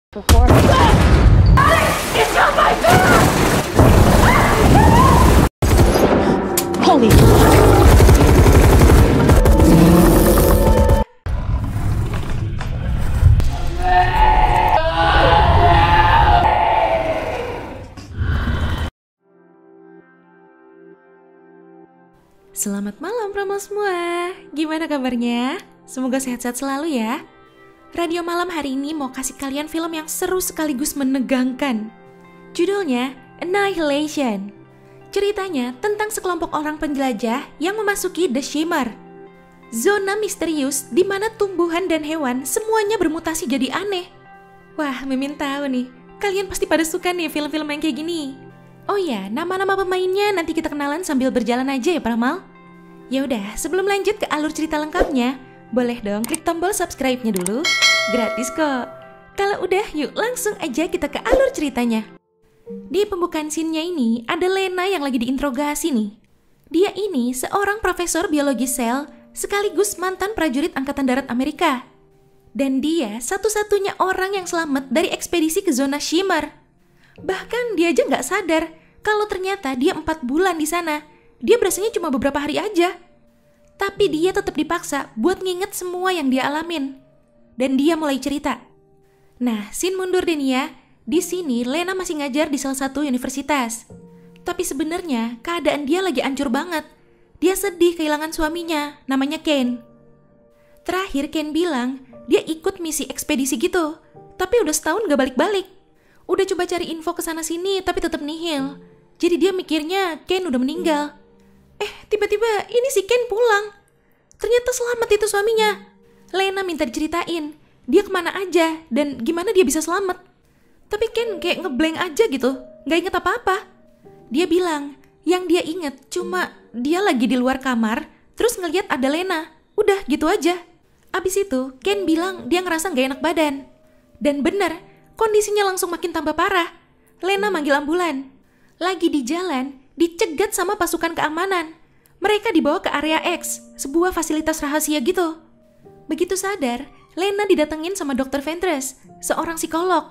It's not my God! Holy fuck! Selamat malam promo semua. Gimana kabarnya? Semoga sehat-sehat selalu ya. Radio Malam hari ini mau kasih kalian film yang seru sekaligus menegangkan. Judulnya Annihilation. Ceritanya tentang sekelompok orang penjelajah yang memasuki The Shimmer, zona misterius di mana tumbuhan dan hewan semuanya bermutasi jadi aneh. Wah, Mimin tahu nih, kalian pasti pada suka nih film-film yang kayak gini. Oh ya, nama-nama pemainnya nanti kita kenalan sambil berjalan aja ya Pramal. Ya udah, sebelum lanjut ke alur cerita lengkapnya, boleh dong klik tombol subscribe-nya dulu. Gratis kok. Kalau udah, yuk langsung aja kita ke alur ceritanya. Di pembukaan scene-nya ini, ada Lena yang lagi diinterogasi nih. Dia ini seorang profesor biologi sel, sekaligus mantan prajurit Angkatan Darat Amerika. Dan dia satu-satunya orang yang selamat dari ekspedisi ke zona Shimmer. Bahkan dia aja nggak sadar kalau ternyata dia 4 bulan di sana. Dia berasanya cuma beberapa hari aja. Tapi dia tetap dipaksa buat nginget semua yang dia alamin. Dan dia mulai cerita. Nah, scene mundur deh nih ya. Di sini Lena masih ngajar di salah satu universitas. Tapi sebenarnya keadaan dia lagi hancur banget. Dia sedih kehilangan suaminya, namanya Ken. Terakhir Ken bilang dia ikut misi ekspedisi gitu. Tapi udah setahun gak balik-balik. Udah coba cari info kesana sini tapi tetap nihil. Jadi dia mikirnya Ken udah meninggal. Tiba-tiba ini si Ken pulang. Ternyata selamat itu suaminya. Lena minta diceritain dia kemana aja dan gimana dia bisa selamat. Tapi Ken kayak ngeblank aja gitu, gak inget apa-apa. Dia bilang yang dia inget cuma dia lagi di luar kamar terus ngeliat ada Lena. Udah gitu aja. Abis itu Ken bilang dia ngerasa gak enak badan. Dan bener, kondisinya langsung makin tambah parah. Lena manggil ambulan. Lagi di jalan, dicegat sama pasukan keamanan. Mereka dibawa ke area X, sebuah fasilitas rahasia gitu. Begitu sadar, Lena didatengin sama Dr. Ventress, seorang psikolog.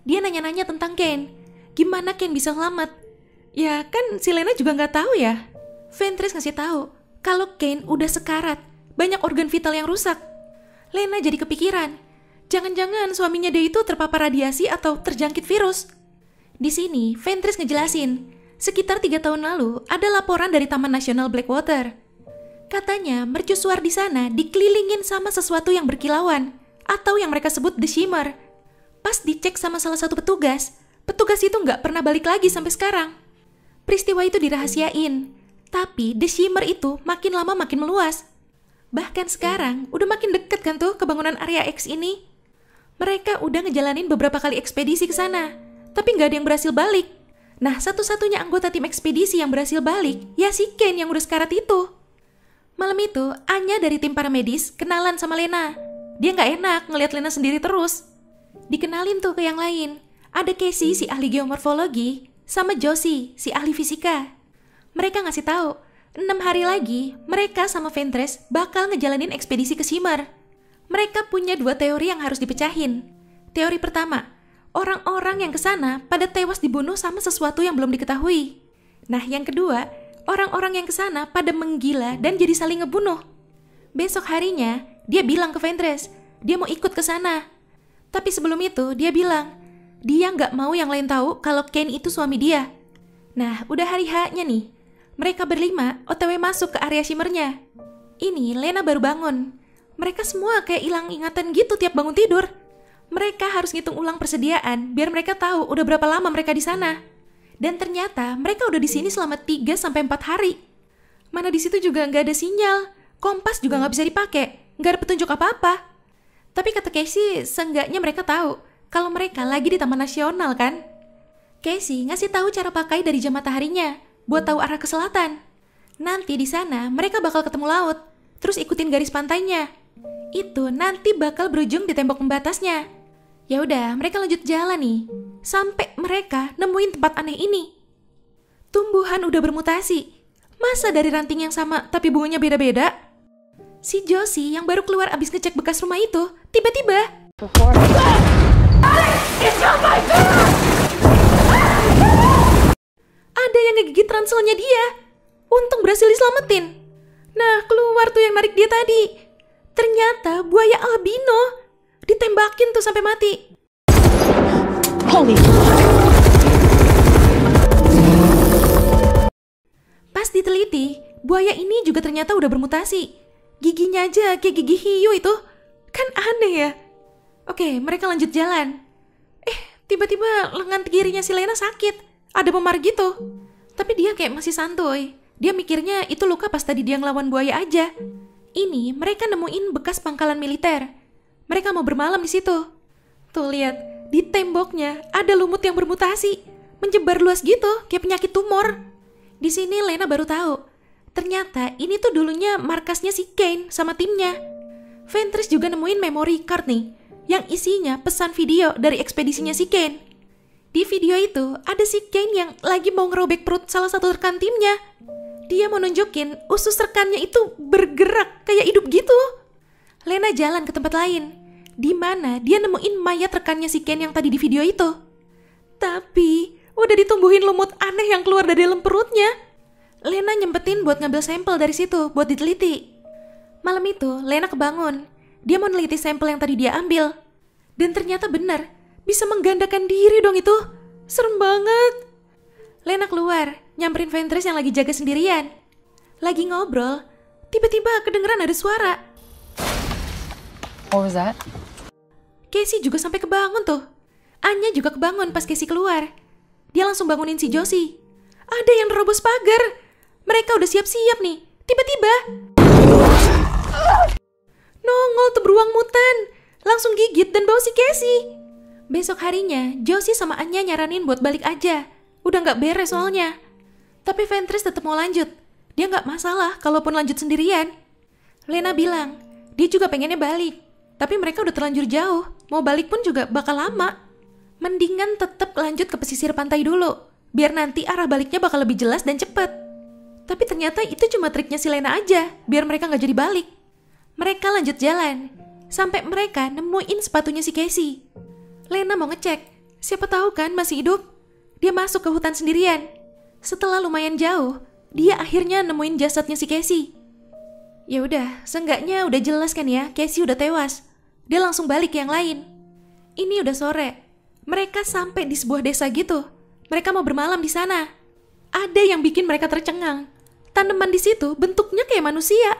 Dia nanya-nanya tentang Ken. Gimana Ken bisa selamat? Ya kan si Lena juga nggak tahu ya. Ventress ngasih tahu kalau Ken udah sekarat, banyak organ vital yang rusak. Lena jadi kepikiran. Jangan-jangan suaminya dia itu terpapar radiasi atau terjangkit virus. Di sini, Ventress ngejelasin, sekitar 3 tahun lalu ada laporan dari Taman Nasional Blackwater. Katanya mercusuar di sana dikelilingin sama sesuatu yang berkilauan, atau yang mereka sebut The Shimmer. Pas dicek sama salah satu petugas itu nggak pernah balik lagi sampai sekarang. Peristiwa itu dirahasiain, tapi The Shimmer itu makin lama makin meluas. Bahkan sekarang udah makin deket kan tuh kebangunan area X ini. Mereka udah ngejalanin beberapa kali ekspedisi ke sana, tapi nggak ada yang berhasil balik. Nah, satu-satunya anggota tim ekspedisi yang berhasil balik, ya si Ken yang udah sekarat itu. Malam itu, Anya dari tim paramedis kenalan sama Lena. Dia nggak enak ngelihat Lena sendiri terus. Dikenalin tuh ke yang lain. Ada Casey, si ahli geomorfologi, sama Josie, si ahli fisika. Mereka ngasih tahu, 6 hari lagi, mereka sama Ventress bakal ngejalanin ekspedisi ke Shimmer. Mereka punya 2 teori yang harus dipecahin. Teori pertama, orang-orang yang kesana pada tewas dibunuh sama sesuatu yang belum diketahui. Nah, yang kedua, orang-orang yang kesana pada menggila dan jadi saling ngebunuh. Besok harinya, dia bilang ke Ventress, dia mau ikut ke sana. Tapi sebelum itu, dia bilang, dia nggak mau yang lain tahu kalau Ken itu suami dia. Nah, udah hari H-nya nih. Mereka berlima OTW masuk ke area Shimmernya. Ini Lena baru bangun. Mereka semua kayak hilang ingatan gitu tiap bangun tidur. Mereka harus ngitung ulang persediaan biar mereka tahu udah berapa lama mereka di sana. Dan ternyata mereka udah di sini selama 3-4 hari. Mana di situ juga nggak ada sinyal, kompas juga nggak bisa dipakai, nggak ada petunjuk apa-apa. Tapi kata Casey, seenggaknya mereka tahu kalau mereka lagi di Taman Nasional kan. Casey ngasih tahu cara pakai dari jam mataharinya buat tahu arah ke selatan. Nanti di sana mereka bakal ketemu laut, terus ikutin garis pantainya. Itu nanti bakal berujung di tembok pembatasnya. Ya udah, mereka lanjut jalan nih, sampai mereka nemuin tempat aneh ini. Tumbuhan udah bermutasi. Masa dari ranting yang sama tapi bunganya beda-beda? Si Josie yang baru keluar abis ngecek bekas rumah itu, tiba-tiba ranselnya dia. Untung berhasil diselamatin. Nah, keluar tuh yang narik dia tadi. Ternyata buaya albino. Ditembakin tuh sampai mati. Holy fuck. Pas diteliti, buaya ini juga ternyata udah bermutasi. Giginya aja kayak gigi hiu itu. Kan aneh ya. Oke, mereka lanjut jalan. Tiba-tiba lengan kirinya si Lena sakit. Ada memar gitu. Tapi dia kayak masih santuy. Dia mikirnya itu luka pas tadi dia ngelawan buaya aja. Ini mereka nemuin bekas pangkalan militer. Mereka mau bermalam di situ. Tuh lihat, di temboknya ada lumut yang bermutasi, menyebar luas gitu, kayak penyakit tumor. Di sini Lena baru tahu. Ternyata ini tuh dulunya markasnya si Kane sama timnya. Ventress juga nemuin memory card nih, yang isinya pesan video dari ekspedisinya si Kane. Di video itu ada si Kane yang lagi mau ngerobek perut salah satu rekan timnya. Dia mau nunjukin usus rekannya itu bergerak kayak hidup gitu. Lena jalan ke tempat lain, di mana dia nemuin mayat rekannya si Kane yang tadi di video itu. Tapi udah ditumbuhin lumut aneh yang keluar dari dalam perutnya. Lena nyempetin buat ngambil sampel dari situ buat diteliti. Malam itu Lena kebangun. Dia mau neliti sampel yang tadi dia ambil. Dan ternyata benar, bisa menggandakan diri dong itu. Serem banget. Lena keluar, nyamperin Ventress yang lagi jaga sendirian. Lagi ngobrol, tiba-tiba kedengeran ada suara. What was that? Casey juga sampai kebangun tuh. Anya juga kebangun pas Casey keluar. Dia langsung bangunin si Josie. Ada yang nerobos pagar. Mereka udah siap-siap nih. Tiba-tiba nongol tuh beruang mutan. Langsung gigit dan bawa si Casey. Besok harinya, Josie sama Anya nyaranin buat balik aja. Udah gak beres soalnya. Tapi Ventress tetap mau lanjut. Dia gak masalah kalaupun lanjut sendirian. Lena bilang, dia juga pengennya balik. Tapi mereka udah terlanjur jauh. Mau balik pun juga bakal lama. Mendingan tetap lanjut ke pesisir pantai dulu. Biar nanti arah baliknya bakal lebih jelas dan cepet. Tapi ternyata itu cuma triknya si Lena aja. Biar mereka gak jadi balik. Mereka lanjut jalan. Sampai mereka nemuin sepatunya si Casey. Lena mau ngecek. Siapa tahu kan masih hidup. Dia masuk ke hutan sendirian. Setelah lumayan jauh, dia akhirnya nemuin jasadnya si Casey. Ya udah, seenggaknya udah jelas kan ya, Casey udah tewas. Dia langsung balik ke yang lain. Ini udah sore. Mereka sampai di sebuah desa gitu. Mereka mau bermalam di sana. Ada yang bikin mereka tercengang. Tanaman di situ bentuknya kayak manusia.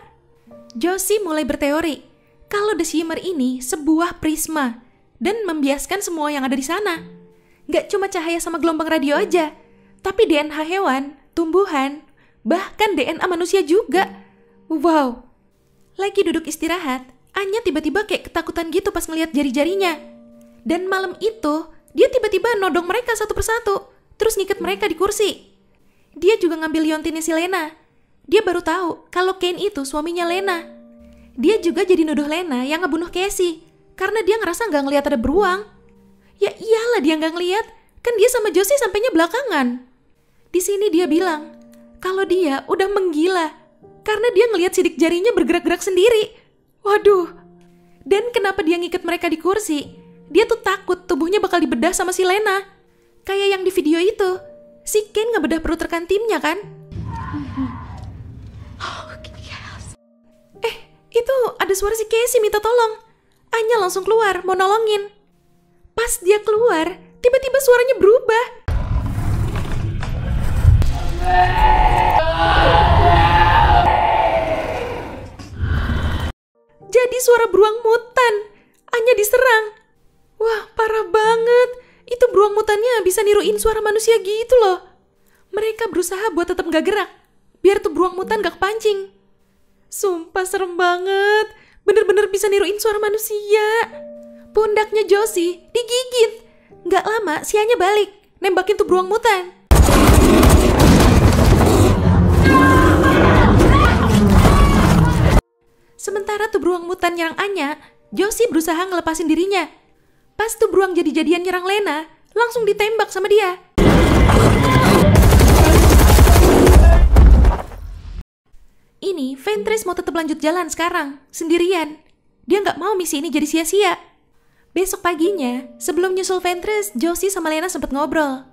Josie mulai berteori kalau The Shimmer ini sebuah prisma dan membiaskan semua yang ada di sana. Gak cuma cahaya sama gelombang radio aja, tapi DNA hewan, tumbuhan, bahkan DNA manusia juga. Wow. Lagi duduk istirahat, Anya tiba-tiba kayak ketakutan gitu pas ngeliat jari-jarinya. Dan malam itu, dia tiba-tiba nodong mereka satu persatu, terus ngikat mereka di kursi. Dia juga ngambil liontinnya si Lena. Dia baru tahu kalau Kane itu suaminya Lena. Dia juga jadi nuduh Lena yang ngebunuh Casey, karena dia ngerasa nggak ngeliat ada beruang. Ya iyalah dia nggak ngeliat, kan dia sama Josie sampainya belakangan. Di sini dia bilang kalau dia udah menggila karena dia ngeliat sidik jarinya bergerak-gerak sendiri. Waduh. Dan kenapa dia ngikat mereka di kursi? Dia tuh takut tubuhnya bakal dibedah sama si Lena. Kayak yang di video itu, si Kane ngebedah perut rekan timnya kan? Itu ada suara si Casey minta tolong. Anya langsung keluar mau nolongin. Pas dia keluar, tiba-tiba suaranya berubah. Jadi suara beruang mutan. Anya diserang. Wah, parah banget. Itu beruang mutannya bisa niruin suara manusia gitu loh. Mereka berusaha buat tetap gak gerak, biar tuh beruang mutan gak kepancing. Sumpah serem banget. Bener-bener bisa niruin suara manusia. Pundaknya Josie digigit. Gak lama si Anya balik, nembakin tuh beruang mutan. Sementara tuh beruang mutan nyerang Anya, Josie berusaha ngelepasin dirinya. Pas tuh beruang jadi-jadian nyerang Lena, langsung ditembak sama dia. Ini Ventress mau tetap lanjut jalan sekarang, sendirian. Dia nggak mau misi ini jadi sia-sia. Besok paginya, sebelum nyusul Ventress, Josie sama Lena sempat ngobrol.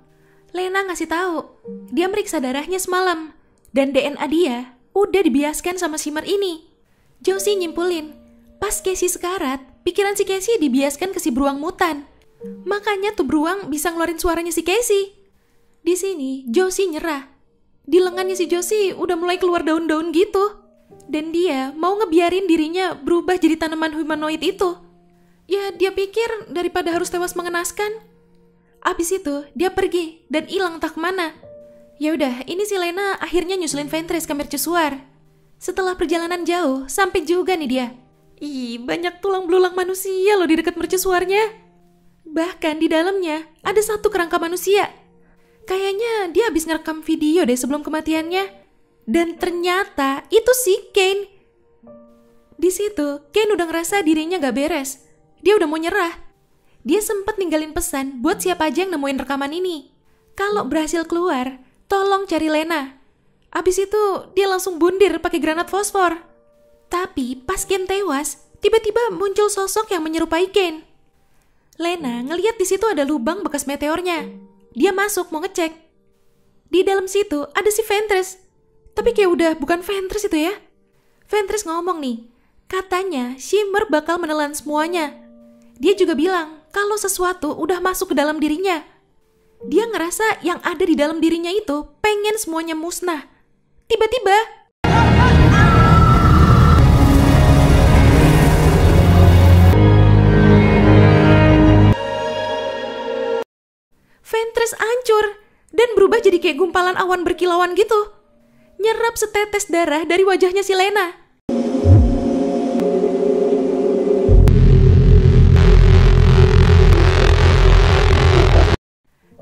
Lena ngasih tahu, dia meriksa darahnya semalam, dan DNA dia udah dibiaskan sama Shimmer ini. Josie nyimpulin, pas Casey sekarat, pikiran si Casey dibiaskan ke si beruang mutan. Makanya tuh beruang bisa ngeluarin suaranya si Casey. Di sini, Josie nyerah. Di lengannya si Josie udah mulai keluar daun-daun gitu. Dan dia mau ngebiarin dirinya berubah jadi tanaman humanoid itu. Ya, dia pikir daripada harus tewas mengenaskan. Abis itu, dia pergi dan hilang tak kemana. Ya udah, ini si Lena akhirnya nyusulin Ventress ke mercusuar. Setelah perjalanan jauh, sampai juga nih dia. Ih, banyak tulang belulang manusia loh di dekat mercusuarnya. Bahkan di dalamnya ada satu kerangka manusia. Kayaknya dia habis ngerekam video deh sebelum kematiannya. Dan ternyata itu si Kane. Di situ, Kane udah ngerasa dirinya gak beres. Dia udah mau nyerah. Dia sempat ninggalin pesan buat siapa aja yang nemuin rekaman ini. Kalau berhasil keluar, tolong cari Lena. Abis itu, dia langsung bundir pakai granat fosfor. Tapi pas Kane tewas, tiba-tiba muncul sosok yang menyerupai Kane. Lena ngeliat di situ ada lubang bekas meteornya. Dia masuk mau ngecek. Di dalam situ ada si Ventress. Tapi kayak udah bukan Ventress itu ya. Ventress ngomong nih, katanya Shimmer bakal menelan semuanya. Dia juga bilang kalau sesuatu udah masuk ke dalam dirinya. Dia ngerasa yang ada di dalam dirinya itu pengen semuanya musnah. Tiba-tiba Ventress hancur dan berubah jadi kayak gumpalan awan berkilauan gitu. Nyerap setetes darah dari wajahnya si Lena.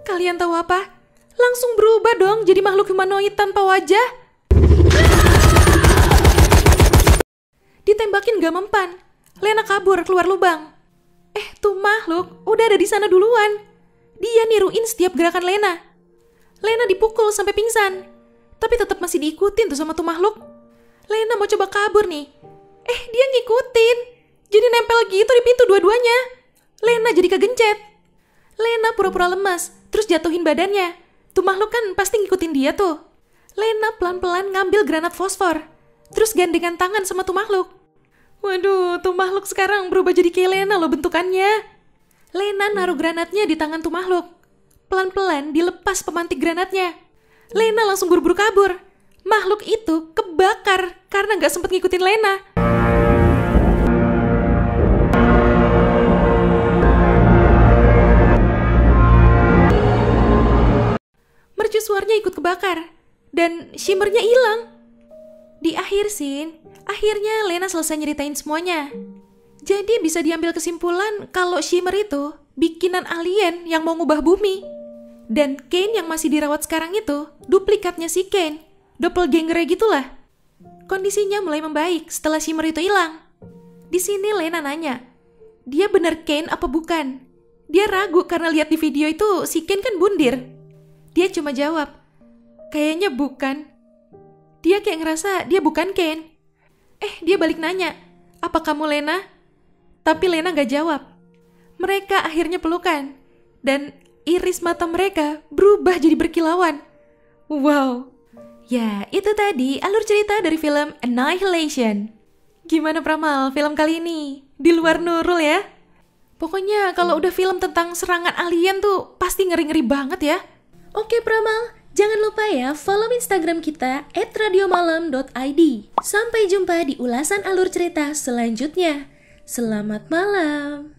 Kalian tahu apa? Langsung berubah dong jadi makhluk humanoid tanpa wajah. Ditembakin gak mempan. Lena kabur keluar lubang. Tuh makhluk udah ada di sana duluan. Dia niruin setiap gerakan Lena. Lena dipukul sampai pingsan. Tapi tetap masih diikutin tuh sama tuh makhluk. Lena mau coba kabur nih. Dia ngikutin. Jadi nempel gitu di pintu dua-duanya. Lena jadi kegencet. Lena pura-pura lemas, terus jatuhin badannya. Tuh makhluk kan pasti ngikutin dia tuh. Lena pelan-pelan ngambil granat fosfor. Terus gandengan tangan sama tuh makhluk. Waduh, tuh makhluk sekarang berubah jadi kayak Lena loh bentukannya. Lena naruh granatnya di tangan tuh makhluk. Pelan-pelan dilepas pemantik granatnya. Lena langsung buru-buru kabur. Makhluk itu kebakar karena gak sempet ngikutin Lena. Mercusuarnya ikut kebakar. Dan Shimmernya hilang. Di akhir scene, akhirnya Lena selesai nyeritain semuanya. Jadi bisa diambil kesimpulan kalau Shimmer itu bikinan alien yang mau ngubah bumi. Dan Kane yang masih dirawat sekarang itu duplikatnya si Kane, doppelganger gitulah. Kondisinya mulai membaik setelah Shimmer itu hilang. Di sini Lena nanya, dia bener Kane apa bukan? Dia ragu karena lihat di video itu si Kane kan bundir. Dia cuma jawab, kayaknya bukan. Dia kayak ngerasa dia bukan Kane. Dia balik nanya, apa kamu Lena? Tapi Lena gak jawab. Mereka akhirnya pelukan. Dan iris mata mereka berubah jadi berkilauan. Wow. Ya, itu tadi alur cerita dari film Annihilation. Gimana Pramal, film kali ini? Di luar Nurul ya? Pokoknya kalau udah film tentang serangan alien tuh pasti ngeri-ngeri banget ya. Oke Pramal, jangan lupa ya follow Instagram kita @radiomalam.id. Sampai jumpa di ulasan alur cerita selanjutnya. Selamat malam.